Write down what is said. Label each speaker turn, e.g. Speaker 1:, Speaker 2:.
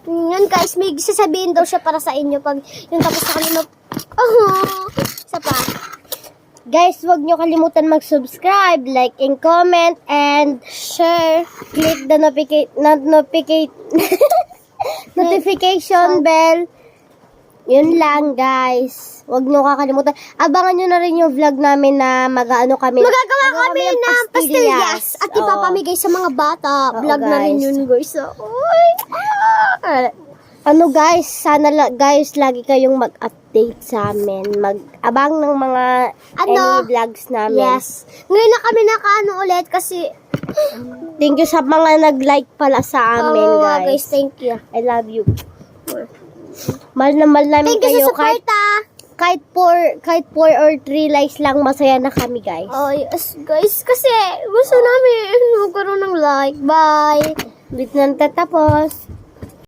Speaker 1: Yun guys, may sasabihin daw siya para sa inyo pag yung tapos sa kanina. Isa pa. Guys, huwag nyo kalimutan mag-subscribe, like, and comment, and share. Click the notification bell. Yun lang, guys. Huwag nyo kakalimutan. Abangan nyo na rin yung vlog namin na magagawa kami ng pastillas. At ipapamigay sa mga bata. Vlog na rin yun, guys. Ano guys, sana guys lagi kayong mag-update sa amin. Mag-abang ng mga any vlogs namin. Yes. Ngayon na kami nakaano ulit kasi thank you sa mga nag-like pala sa amin, guys. Thank you. I love you. Mahal na mahal namin kayo. Thank you sa support, kahit 4 or 3 likes lang, masaya na kami, guys. Oh, yes, guys. Kasi gusto namin magkaroon ng like. Bye. Dito na tatapos.